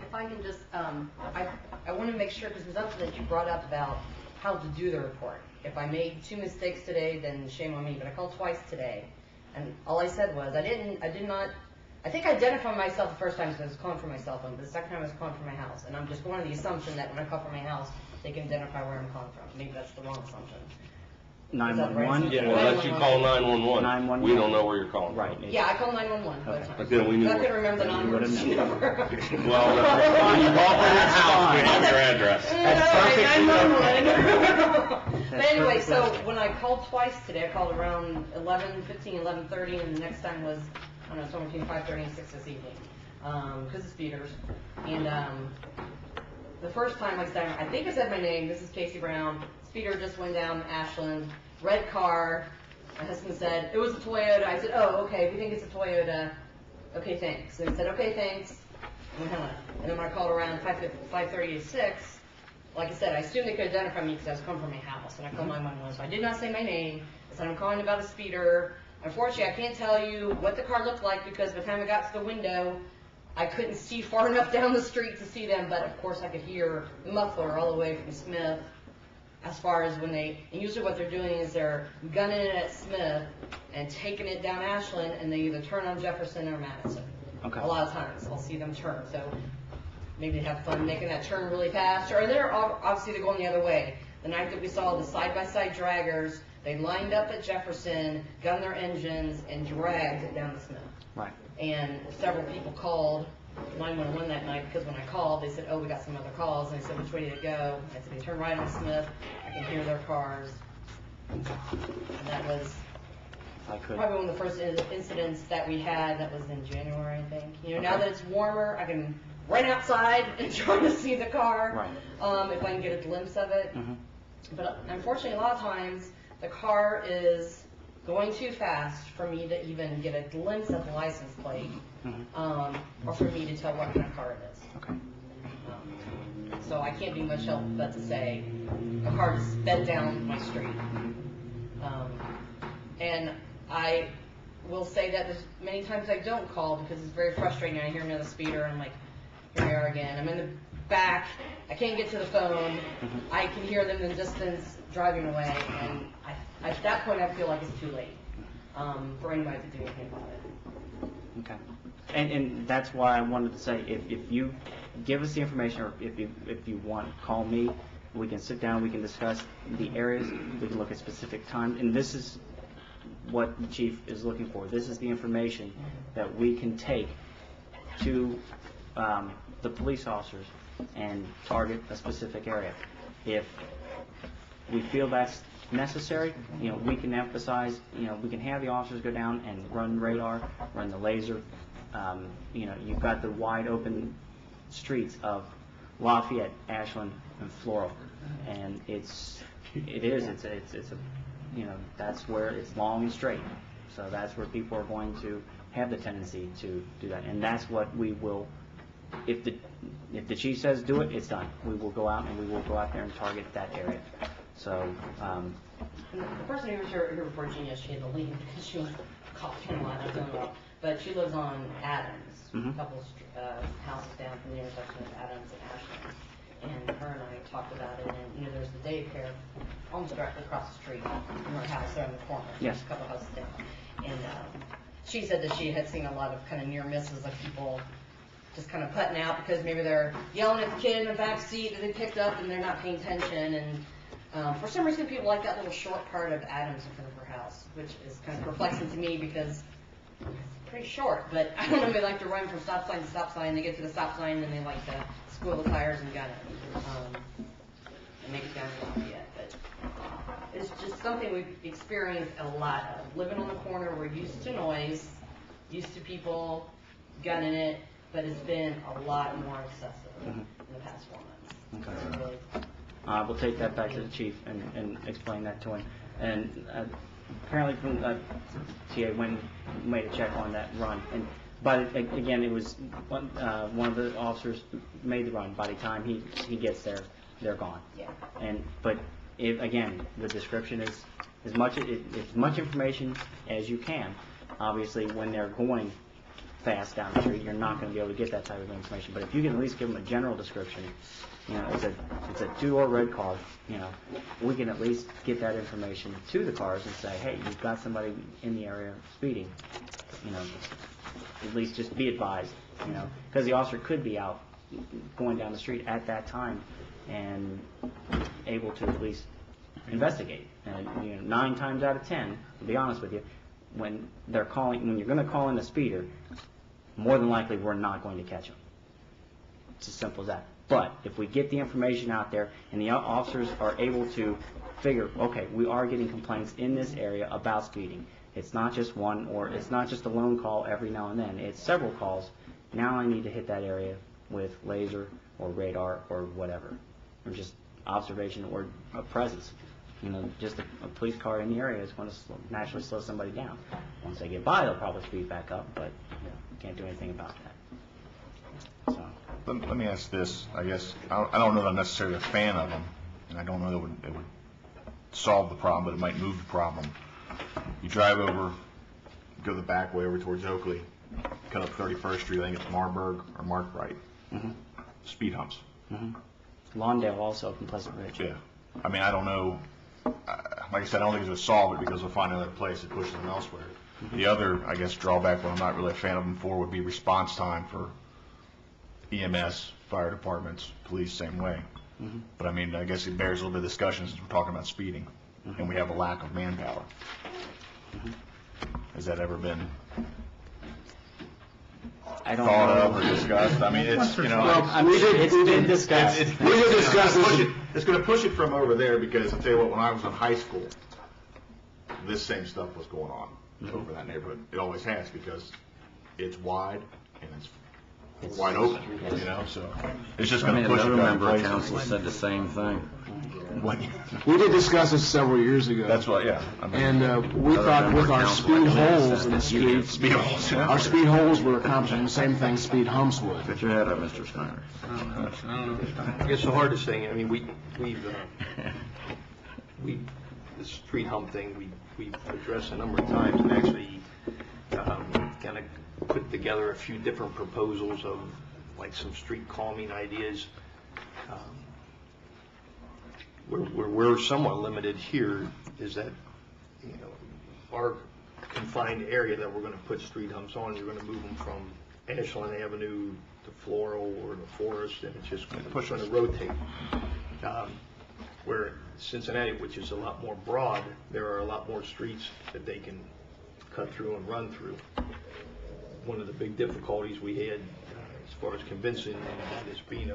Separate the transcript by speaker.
Speaker 1: if I can just, I want to make sure, because there's something that you brought up about how to do the report. If I made 2 mistakes today, then shame on me, but I called twice today, and all I said was, I think I identified myself the first time because I was calling from my cell phone, but the second time I was calling from my house, and I'm just going on the assumption that when I call from my house, they can identify where I'm calling from. Maybe that's the wrong assumption.
Speaker 2: 911?
Speaker 3: Yeah, unless you call 911.
Speaker 2: 911.
Speaker 3: We don't know where you're calling
Speaker 2: right.
Speaker 3: from.
Speaker 1: Yeah, I called 911 both times.
Speaker 3: But then we knew.
Speaker 1: I couldn't remember the non-emergency number.
Speaker 3: Well, when you call from your house, we have your address.
Speaker 1: That's perfect. But anyway, so when I called twice today, I called around 11:15, 11:30, and the next time was, I don't know, somewhere between 5:30 and 6 this evening, because of speeders. And the first time, like I said, I think I said my name. This is Casey Brown. Speeder just went down Ashland. Red car. My husband said, it was a Toyota. I said, oh, okay, if you think it's a Toyota, okay, thanks. And he said, okay, thanks. And we hung up. And then when I called around 5:30 to 6, like I said, I assumed they could identify me because I was coming from my house. And I called 911. So I did not say my name. I said, I'm calling about a speeder. Unfortunately, I can't tell you what the car looked like because by the time I got to the window, I couldn't see far enough down the street to see them. But, of course, I could hear the muffler all the way from Smith. As far as when and usually what they're doing is they're gunning it at Smith and taking it down Ashland, and they either turn on Jefferson or Madison.
Speaker 2: Okay.
Speaker 1: A lot of times I'll see them turn. So maybe they have fun making that turn really fast, or they're obviously they're going the other way. The night that we saw the side-by-side draggers, they lined up at Jefferson, gunned their engines, and dragged it down to Smith.
Speaker 2: Right.
Speaker 1: And several people called 911 that night because when I called, they said, oh, we got some other calls. And I said, which way did it go? I said, they turned right on Smith. I can hear their cars. And that was probably one of the first incidents that we had. That was in January, I think. You know, now that it's warmer, I can run outside and try to see the car,
Speaker 2: right.
Speaker 1: If I can get a glimpse of it.
Speaker 2: Mm-hmm.
Speaker 1: But unfortunately, a lot of times, the car is going too fast for me to even get a glimpse of the license plate, or for me to tell what kind of car it is.
Speaker 2: Okay.
Speaker 1: So I can't do much help but to say a car just sped down my street. And I will say that there's many times I don't call because it's very frustrating. I hear another speeder and I'm like, here we are again. I'm in the back. I can't get to the phone. I can hear them in the distance driving away, and at that point I feel like it's too late for anybody to do anything about it.
Speaker 2: Okay. And that's why I wanted to say, if you give us the information, or if you want, call me. We can sit down. We can discuss the areas. We can look at specific times. And this is what the chief is looking for. This is the information that we can take to the police officers and target a specific area. If we feel that's necessary, you know, we can emphasize, you know, we can have the officers go down and run radar, run the laser. You know, you've got the wide open streets of Lafayette, Ashland, and Floral, and it's a, you know, that's where it's long and straight. So that's where people are going to have the tendency to do that, and that's what we will. If the chief says do it, it's done. We will go out and we will go out there and target that area. So.
Speaker 1: The person who was here before Genius, she had the lead because she was coughing a lot, not feeling well. But she lives on Adams, a couple houses down from the intersection of Adams and Ashland. And her and I talked about it, and you know, there's the daycare almost directly across the street from her house there in the corner,
Speaker 2: yes.
Speaker 1: Just a couple houses down. And she said that she had seen a lot of kind of near misses of people just kind of putting out because maybe they're yelling at the kid in the back seat that they picked up and they're not paying attention. And for some reason, people like that little short part of Adams in front of her house, which is kind of perplexing to me because it's pretty short. But I don't know, they like to run from stop sign to stop sign. They get to the stop sign and then they like to squeal the tires and gun it and make it down to Lafayette. But it's just something we've experienced a lot of. Living on the corner, we're used to noise, used to people gunning it, but it's been a lot more excessive in the past 4 months.
Speaker 2: Okay.
Speaker 1: Really,
Speaker 2: We'll take that back to the chief and explain that to him. And apparently from TA went and made a check on that run. But again, it was one of the officers made the run. By the time he gets there, they're gone.
Speaker 1: Yeah.
Speaker 2: But again, the description is as much information as you can. Obviously, when they're going fast down the street, you're not going to be able to get that type of information. But if you can at least give them a general description, it's a two-door red car, we can at least get that information to the cars and say, hey, you've got somebody in the area speeding, at least just be advised, because the officer could be out going down the street at that time and able to at least investigate. And 9 times out of 10, to be honest with you, when you're going to call in a speeder, more than likely we're not going to catch them. It's as simple as that. But if we get the information out there and the officers are able to figure, okay, we are getting complaints in this area about speeding. It's not just one, or it's not just a lone call every now and then. It's several calls. Now I need to hit that area with laser or radar or whatever, or just observation or a presence. Just a police car in the area is going to naturally slow somebody down. Once they get by, they'll probably speed back up, but you can't do anything about that. So.
Speaker 4: Let me ask this. I guess I don't know that I'm necessarily a fan of them, and I don't know that it would solve the problem, but it might move the problem. You drive over, go the back way over towards Oakley, cut up 31st Street. I think it's Marburg or Markwright.
Speaker 2: Mm-hmm.
Speaker 4: Speed humps.
Speaker 2: Mm-hmm. Lawndale also from Pleasant Ridge.
Speaker 4: Yeah. I mean, I don't know. Like I said, I don't think it's going to solve it because we'll find another place that pushes them elsewhere. Mm-hmm. The other, I guess, drawback, what I'm not really a fan of them for, would be response time for EMS, fire departments, police, same way. Mm-hmm. But I mean, I guess it bears a little bit of discussion since we're talking about speeding, mm-hmm. and we have a lack of manpower. Mm-hmm. Has that ever been thought of or discussed? I mean, it's,
Speaker 2: it's been discussed.
Speaker 4: It's going to push it from over there because I'll tell you what, when I was in high school, this same stuff was going on mm-hmm. over that neighborhood. It always has because it's wide and it's wide open, so it's just going to push it.
Speaker 3: Another member of council said the same thing.
Speaker 5: We did discuss this several years ago.
Speaker 4: That's what, yeah.
Speaker 5: And we thought with our speed holes in the streets, our speed holes were accomplishing the same thing speed humps would.
Speaker 3: Get your head up, Mr. Steiner.
Speaker 6: I don't know. I guess the hardest thing, I mean, the street hump thing, we've addressed a number of times and actually kind of put together a few different proposals of like some street calming ideas. Where we're somewhat limited here is that, our confined area that we're going to put street humps on, you're going to move them from Ashland Avenue to Floral or to Forest, and it's just going to rotate. Where Cincinnati, which is a lot more broad, there are a lot more streets that they can cut through and run through. One of the big difficulties we had as far as convincing them that it's being